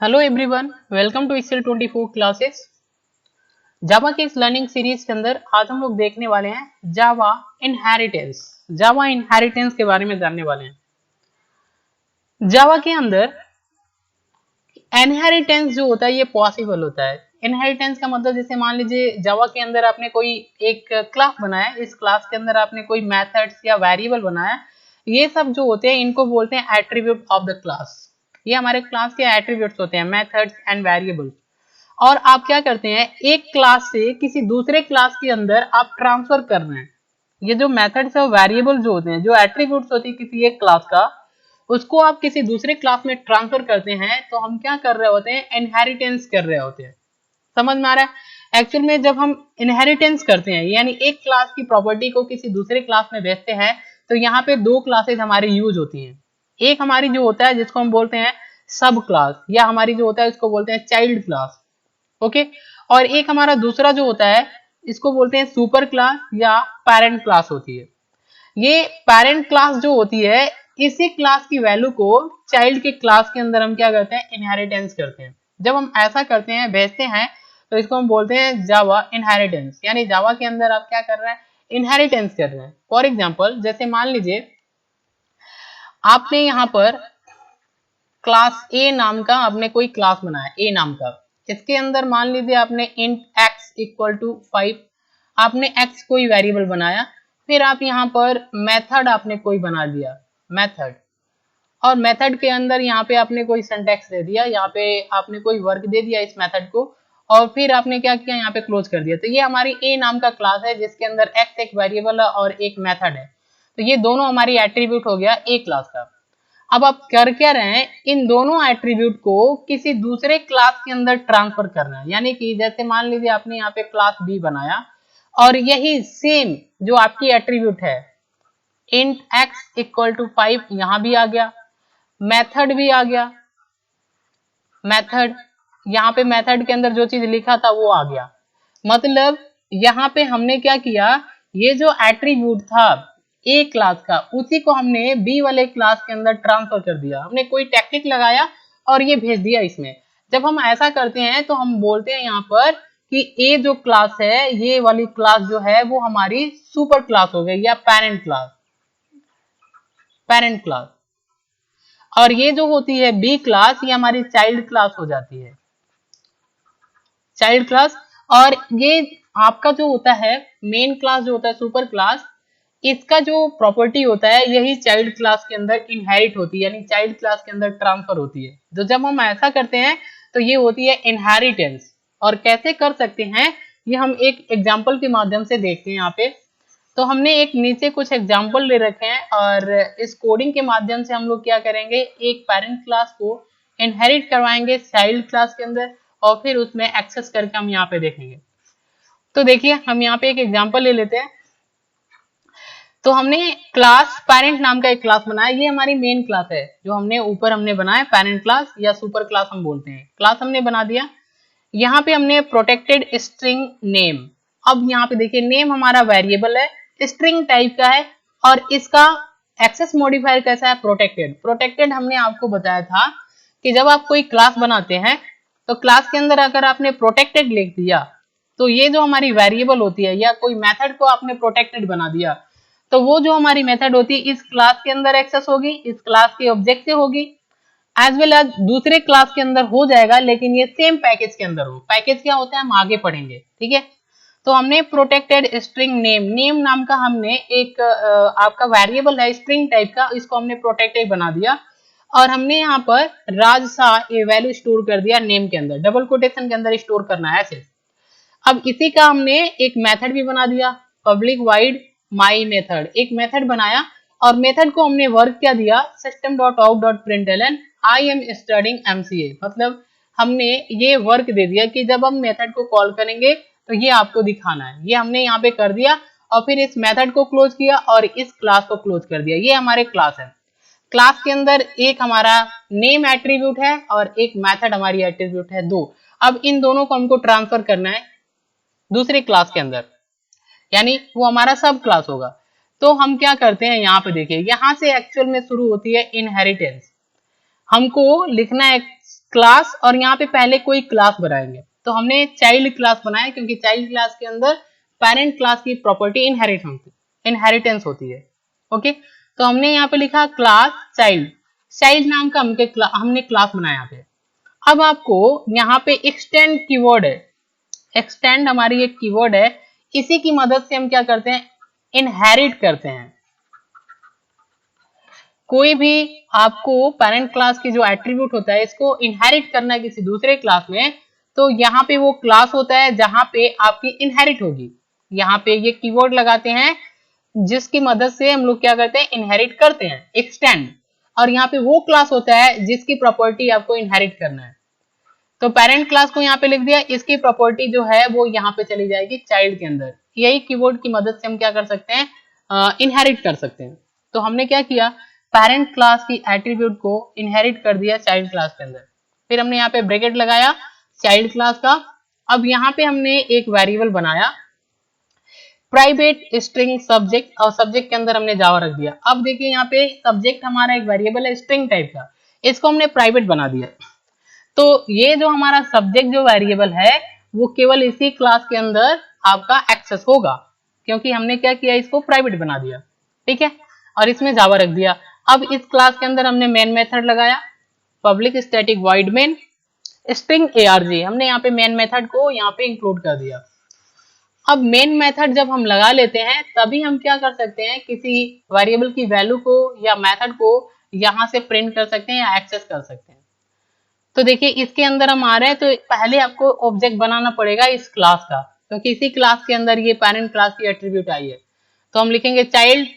Hello everyone, welcome to Excel 24 classes. Java के इस learning series के अंदर आज हम लोग देखने वाले हैं जावा इनहेरिटेंस। जावा इनहेरिटेंस के बारे में जानने वाले हैं। जावा के अंदर इनहेरिटेंस जो होता है ये पॉसिबल होता है। इनहेरिटेंस का मतलब जैसे मान लीजिए जावा के अंदर आपने कोई एक क्लास बनाया, इस क्लास के अंदर आपने कोई मेथड्स या वेरिएबल बनाया, ये सब जो होते हैं इनको बोलते हैं एट्रीब्यूट ऑफ द क्लास। ये हमारे क्लास के एट्रीब्यूट्स होते हैं, मेथड्स एंड वेरिएबल्स। और आप क्या करते हैं, एक क्लास से किसी दूसरे क्लास के अंदर आप ट्रांसफर कर रहे हैं। ये जो मेथड्स और वेरिएबल जो होते हैं, जो एट्रीब्यूट्स होती है किसी एक क्लास का, उसको आप किसी दूसरे क्लास में ट्रांसफर करते हैं तो हम क्या कर रहे होते हैं, इनहेरिटेंस कर रहे होते हैं। समझ में आ रहा है? एक्चुअल में जब हम इनहेरिटेंस करते हैं यानी एक क्लास की प्रॉपर्टी को किसी दूसरे क्लास में भेजते हैं तो यहाँ पे दो क्लासेस हमारी यूज होती हैं। एक हमारी जो होता है जिसको हम बोलते हैं सब क्लास, या हमारी जो होता है इसको बोलते हैं चाइल्ड क्लास। ओके, और एक हमारा दूसरा जो होता है इसको बोलते हैं सुपर क्लास या पेरेंट क्लास होती है। ये पेरेंट क्लास जो होती है, इसी क्लास की वैल्यू को चाइल्ड के क्लास के अंदर हम क्या करते हैं, इनहेरिटेंस करते हैं। जब हम ऐसा करते हैं, भेजते हैं, तो इसको हम बोलते हैं जावा इनहेरिटेंस। यानी जावा के अंदर आप क्या कर रहे हैं, इनहेरिटेंस कर रहे हैं। फॉर एग्जाम्पल जैसे मान लीजिए आपने यहाँ पर क्लास ए नाम का आपने कोई क्लास बनाया, ए नाम का। इसके अंदर मान लीजिए आपने इंट x इक्वल टू 5, आपने x कोई वेरिएबल बनाया, फिर आप यहाँ पर मेथड आपने कोई बना दिया, मेथड। और मेथड के अंदर यहाँ पे आपने कोई सिंटैक्स दे दिया, यहाँ पे आपने कोई वर्क दे दिया इस मेथड को, और फिर आपने क्या किया, यहाँ पे क्लोज कर दिया। तो ये हमारी ए नाम का क्लास है जिसके अंदर x एक वेरिएबल है और एक मेथड है। तो ये दोनों हमारी एट्रीब्यूट हो गया ए क्लास का। अब आप कर क्या रहे हैं, इन दोनों एट्रीब्यूट को किसी दूसरे क्लास के अंदर ट्रांसफर कर रहे हैं। यानी कि जैसे मान लीजिए आपने यहाँ पे क्लास बी बनाया और यही सेम जो आपकी एट्रीब्यूट है इंट x इक्वल टू 5 यहाँ भी आ गया, मेथड भी आ गया, मेथड यहाँ पे मेथड के अंदर जो चीज लिखा था वो आ गया। मतलब यहाँ पे हमने क्या किया, ये जो एट्रीब्यूट था ए क्लास का उसी को हमने बी वाले क्लास के अंदर ट्रांसफर कर दिया। हमने कोई टेक्निक लगाया और ये भेज दिया इसमें। जब हम ऐसा करते हैं तो हम बोलते हैं यहाँ पर कि ए जो क्लास है, ये वाली क्लास जो है वो हमारी सुपर क्लास हो गई या पेरेंट क्लास, पेरेंट क्लास। और ये जो होती है बी क्लास, ये हमारी चाइल्ड क्लास हो जाती है, चाइल्ड क्लास। और ये आपका जो होता है मेन क्लास जो होता है सुपर क्लास, इसका जो प्रॉपर्टी होता है यही चाइल्ड क्लास के अंदर इनहेरिट होती है, यानी चाइल्ड क्लास के अंदर ट्रांसफर होती है। तो जब हम ऐसा करते हैं तो ये होती है इनहेरिटेंस। और कैसे कर सकते हैं ये हम एक एग्जांपल के माध्यम से देखते हैं। यहाँ पे तो हमने एक नीचे कुछ एग्जांपल ले रखे हैं और इस कोडिंग के माध्यम से हम लोग क्या करेंगे, एक पेरेंट क्लास को इनहेरिट करवाएंगे चाइल्ड क्लास के अंदर और फिर उसमें एक्सेस करके हम यहाँ पे देखेंगे। तो देखिए हम यहाँ पे एक एग्जांपल ले लेते हैं। तो हमने क्लास पेरेंट नाम का एक क्लास बनाया, ये हमारी मेन क्लास है जो हमने ऊपर हमने बनाया, पेरेंट क्लास या सुपर क्लास हम बोलते हैं। क्लास हमने बना दिया, यहाँ पे हमने प्रोटेक्टेड स्ट्रिंग नेम। अब यहाँ पे देखिए नेम हमारा वेरिएबल है, स्ट्रिंग टाइप का है, और इसका एक्सेस मॉडिफायर कैसा है, प्रोटेक्टेड। प्रोटेक्टेड हमने आपको बताया था कि जब आप कोई क्लास बनाते हैं तो क्लास के अंदर अगर आपने प्रोटेक्टेड लिख दिया तो ये जो हमारी वेरिएबल होती है या कोई मेथड को आपने प्रोटेक्टेड बना दिया तो वो जो हमारी मेथड होती है इस क्लास के अंदर एक्सेस होगी, इस क्लास के ऑब्जेक्ट से होगी, एज वेल एज दूसरे क्लास के अंदर हो जाएगा, लेकिन ये सेम पैकेज के अंदर हो। पैकेज क्या होता है हम आगे पढ़ेंगे, ठीक है। तो हमने प्रोटेक्टेड स्ट्रिंग नेम, नेम नाम का हमने एक आपका वेरिएबल है स्ट्रिंग टाइप का, इसको हमने प्रोटेक्टेड बना दिया और हमने यहाँ पर राजसा ये वैल्यू स्टोर कर दिया नेम के अंदर, डबल कोटेशन के अंदर स्टोर करना है ऐसे। अब इसी का हमने एक मेथड भी बना दिया, पब्लिक वाइड माई मेथड, एक मेथड बनाया और मेथड को हमने वर्क क्या दिया, system.out.println I am studying MCA। मतलब हमने ये वर्क दे दिया कि जब हम मेथड को कॉल करेंगे तो ये आपको दिखाना है, ये हमने यहाँ पे कर दिया और फिर इस मेथड को क्लोज किया और इस क्लास को क्लोज कर दिया। ये हमारे क्लास है। क्लास के अंदर एक हमारा नेम एट्रीब्यूट है और एक मेथड हमारी एट्रीब्यूट है, दो। अब इन दोनों को हमको ट्रांसफर करना है दूसरे क्लास के अंदर, यानी वो हमारा सब क्लास होगा। तो हम क्या करते हैं, यहाँ पे देखिए यहाँ से एक्चुअल में शुरू होती है इनहेरिटेंस। हमको लिखना है क्लास और यहाँ पे पहले कोई क्लास बनाएंगे। तो हमने चाइल्ड क्लास बनाया क्योंकि चाइल्ड क्लास के अंदर पेरेंट क्लास की प्रॉपर्टी इनहेरिटेंस होती है। ओके, तो हमने यहाँ पे लिखा क्लास चाइल्ड, चाइल्ड नाम का हमने क्लास बनाया यहाँ पे। अब आपको यहाँ पे एक्सटेंड कीवर्ड है, एक्सटेंड हमारी एक कीवर्ड है, इसी की मदद से हम क्या करते हैं, इनहेरिट करते हैं। कोई भी आपको पेरेंट क्लास की जो एट्रीब्यूट होता है इसको इनहेरिट करना है किसी दूसरे क्लास में, तो यहाँ पे वो क्लास होता है जहां पे आपकी इनहेरिट होगी। यहाँ पे ये कीवर्ड लगाते हैं जिसकी मदद से हम लोग क्या करते हैं, इनहेरिट करते हैं, एक्सटेंड। और यहाँ पे वो क्लास होता है जिसकी प्रॉपर्टी आपको इनहेरिट करना है। तो पेरेंट क्लास को यहाँ पे लिख दिया, इसकी प्रॉपर्टी जो है वो यहाँ पे चली जाएगी चाइल्ड के अंदर। यही कीवर्ड की मदद से हम क्या कर सकते हैं, इनहेरिट कर सकते हैं। तो हमने क्या किया, पेरेंट क्लास की एट्रीब्यूट को इनहेरिट कर दिया चाइल्ड क्लास के अंदर। फिर हमने यहाँ पे ब्रैकेट लगाया चाइल्ड क्लास का। अब यहाँ पे हमने एक वेरिएबल बनाया प्राइवेट स्ट्रिंग सब्जेक्ट, और सब्जेक्ट के अंदर हमने जावा रख दिया। अब देखिए यहाँ पे सब्जेक्ट हमारा एक वेरिएबल है स्ट्रिंग टाइप का, इसको हमने प्राइवेट बना दिया। तो ये जो हमारा सब्जेक्ट जो वेरिएबल है वो केवल इसी क्लास के अंदर आपका एक्सेस होगा, क्योंकि हमने क्या किया, इसको प्राइवेट बना दिया। ठीक है, और इसमें जावा रख दिया। अब इस क्लास के अंदर हमने मेन मेथड लगाया, public static void main string arg, हमने यहाँ पे मेन मेथड को यहाँ पे इंक्लूड कर दिया। अब मेन मेथड जब हम लगा लेते हैं तभी हम क्या कर सकते हैं, किसी वेरिएबल की वैल्यू को या मेथड को यहाँ से प्रिंट कर सकते हैं या एक्सेस कर सकते हैं। तो देखिए इसके अंदर हम आ रहे हैं, तो पहले आपको ऑब्जेक्ट बनाना पड़ेगा इस क्लास का, क्योंकि इसी क्लास के अंदर ये पेरेंट क्लास की एट्रीब्यूट आई है। तो हम लिखेंगे चाइल्ड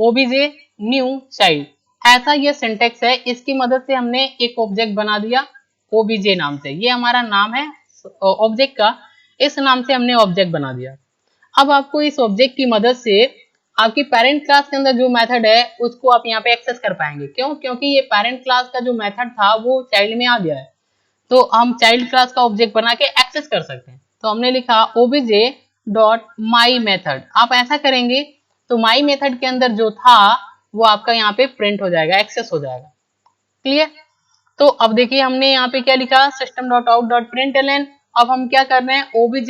ओबीजे न्यू चाइल्ड, ऐसा ये सिंटेक्स है। इसकी मदद से हमने एक ऑब्जेक्ट बना दिया ओबीजे नाम से, ये हमारा नाम है ऑब्जेक्ट का, इस नाम से हमने ऑब्जेक्ट बना दिया। अब आपको इस ऑब्जेक्ट की मदद से आपकी पेरेंट क्लास के अंदर जो मेथड है उसको आप यहाँ पे एक्सेस कर पाएंगे। क्यों? क्योंकि ये पेरेंट क्लास का जो मेथड था वो चाइल्ड में आ गया है, तो हम चाइल्ड क्लास का ऑब्जेक्ट बना के एक्सेस कर सकते हैं। तो हमने लिखा obj डॉट माई मेथड। आप ऐसा करेंगे तो माई मेथड के अंदर जो था वो आपका यहाँ पे प्रिंट हो जाएगा, एक्सेस हो जाएगा। क्लियर? तो अब देखिए हमने यहाँ पे क्या लिखा, system dot out dot println. अब हम क्या कर रहे हैं, obj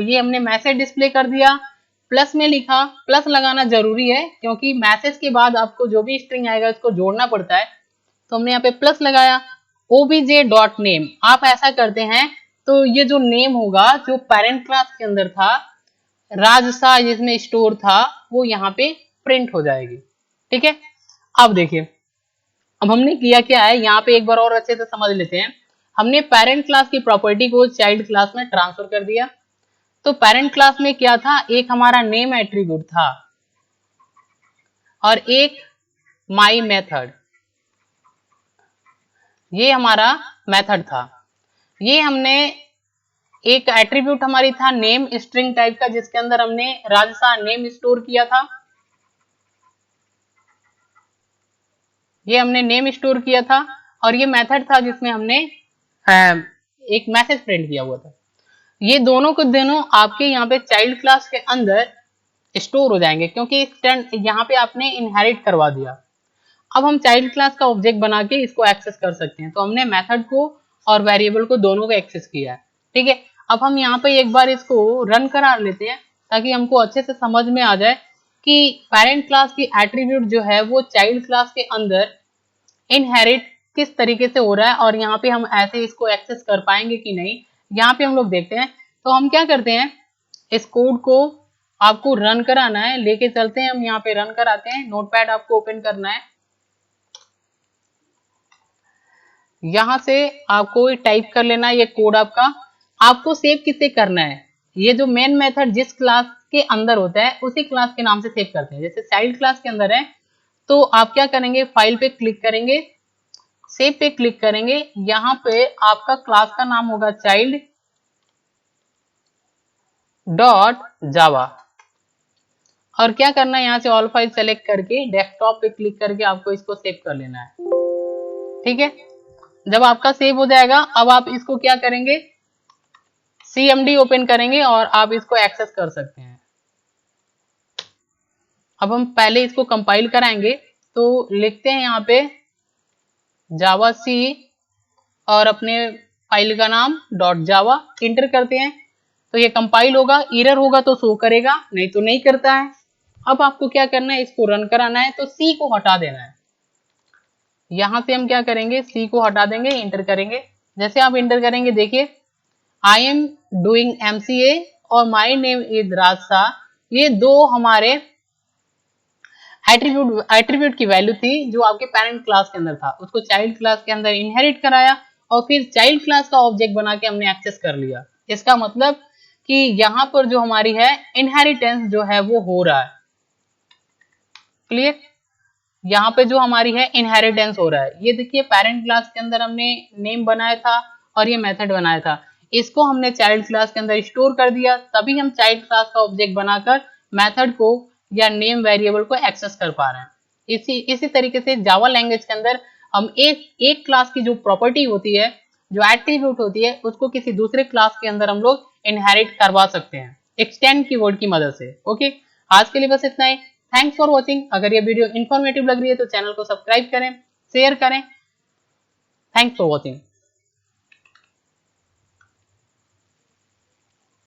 ये हमने मैसेज डिस्प्ले कर दिया, प्लस में लिखा, प्लस लगाना जरूरी है क्योंकि मैसेज के बाद आपको जो भी स्ट्रिंग आएगा उसको जोड़ना पड़ता है। तो हमने यहाँ पे प्लस लगाया, obj डॉट नेम। आप ऐसा करते हैं तो ये जो नेम होगा जो पेरेंट क्लास के अंदर था, राजसा जिसमें स्टोर था, वो यहाँ पे प्रिंट हो जाएगी। ठीक है, अब देखिए अब हमने किया क्या है, यहाँ पे एक बार और अच्छे से समझ लेते हैं। हमने पेरेंट क्लास की प्रॉपर्टी को चाइल्ड क्लास में ट्रांसफर कर दिया। तो पेरेंट क्लास में क्या था, एक हमारा नेम एट्रीब्यूट था और एक माई मेथड, ये हमारा मेथड था। ये हमने एक एट्रीब्यूट हमारी था नेम स्ट्रिंग टाइप का, जिसके अंदर हमने राजसा नेम स्टोर किया था। ये हमने नेम स्टोर किया था और ये मेथड था जिसमें हमने एक मैसेज प्रिंट किया हुआ था। ये दोनों के दोनों आपके यहाँ पे चाइल्ड क्लास के अंदर स्टोर हो जाएंगे क्योंकि यहाँ पे आपने इनहेरिट करवा दिया। अब हम चाइल्ड क्लास का ऑब्जेक्ट बना के इसको एक्सेस कर सकते हैं। तो हमने मेथड को और वेरिएबल को दोनों को एक्सेस किया है। ठीक है, अब हम यहाँ पे एक बार इसको रन करा लेते हैं ताकि हमको अच्छे से समझ में आ जाए कि पेरेंट क्लास की एट्रीब्यूट जो है वो चाइल्ड क्लास के अंदर इनहेरिट किस तरीके से हो रहा है और यहाँ पे हम ऐसे इसको एक्सेस कर पाएंगे कि नहीं, यहाँ पे हम लोग देखते हैं। तो हम क्या करते हैं, इस कोड को आपको रन कराना है, लेके चलते हैं, हम यहाँ पे रन कराते हैं। नोटपैड आपको ओपन करना है, यहाँ से आपको टाइप कर लेना है ये कोड आपका। आपको सेव किसे करना है, ये जो मेन मेथड जिस क्लास के अंदर होता है उसी क्लास के नाम से सेव करते हैं। जैसे चाइल्ड क्लास के अंदर है तो आप क्या करेंगे, फाइल पे क्लिक करेंगे, सेव पे क्लिक करेंगे, यहाँ पे आपका क्लास का नाम होगा चाइल्ड डॉट जावा। और क्या करना है, यहाँ से ऑल फाइल सेलेक्ट करके डेस्कटॉप पे क्लिक करके आपको इसको सेव कर लेना है। ठीक है, जब आपका सेव हो जाएगा अब आप इसको क्या करेंगे, cmd ओपन करेंगे और आप इसको एक्सेस कर सकते हैं। अब हम पहले इसको कंपाइल कराएंगे, तो लिखते हैं यहाँ पे जावा सी और अपने फाइल का नाम .java इंटर करते हैं तो ये कंपाइल होगा, एरर होगा तो शो करेगा, नहीं तो नहीं करता है। अब आपको क्या करना है, इसको रन कराना है तो सी को हटा देना है। यहां से हम क्या करेंगे, सी को हटा देंगे, इंटर करेंगे। जैसे आप इंटर करेंगे देखिए आई एम डूइंग MCA और माई नेम इज राज शाह, ये दो हमारे एट्रीब्यूट की वैल्यू थी जो आपके पेरेंट क्लास के अंदर था, उसको चाइल्ड क्लास के अंदर इनहेरिट कराया और फिर चाइल्ड क्लास का ऑब्जेक्ट बना के हमने एक्सेस कर लिया। इसका मतलब कि यहाँ पर जो हमारी है इनहेरिटेंस जो है वो हो रहा है। क्लियर, यहाँ पे जो हमारी है इनहेरिटेंस हो रहा है। ये देखिए पेरेंट क्लास के अंदर हमने नेम बनाया था और ये मेथड बनाया था, इसको हमने चाइल्ड क्लास के अंदर स्टोर कर दिया, तभी हम चाइल्ड क्लास का ऑब्जेक्ट बनाकर मेथड को या नेम वेरिएबल को एक्सेस कर पा रहे हैं। इसी तरीके से जावा लैंग्वेज के अंदर हम एक क्लास की जो प्रॉपर्टी होती है, जो एट्रीब्यूट होती है, उसको किसी दूसरे क्लास के अंदर हम लोग इनहेरिट करवा सकते हैं एक्सटेंड कीवर्ड की मदद से। ओके, आज के लिए बस इतना ही। Thanks for watching. अगर ये वीडियो इन्फॉर्मेटिव लग रही है तो चैनल को सब्सक्राइब करें, शेयर करें। Thanks for watching.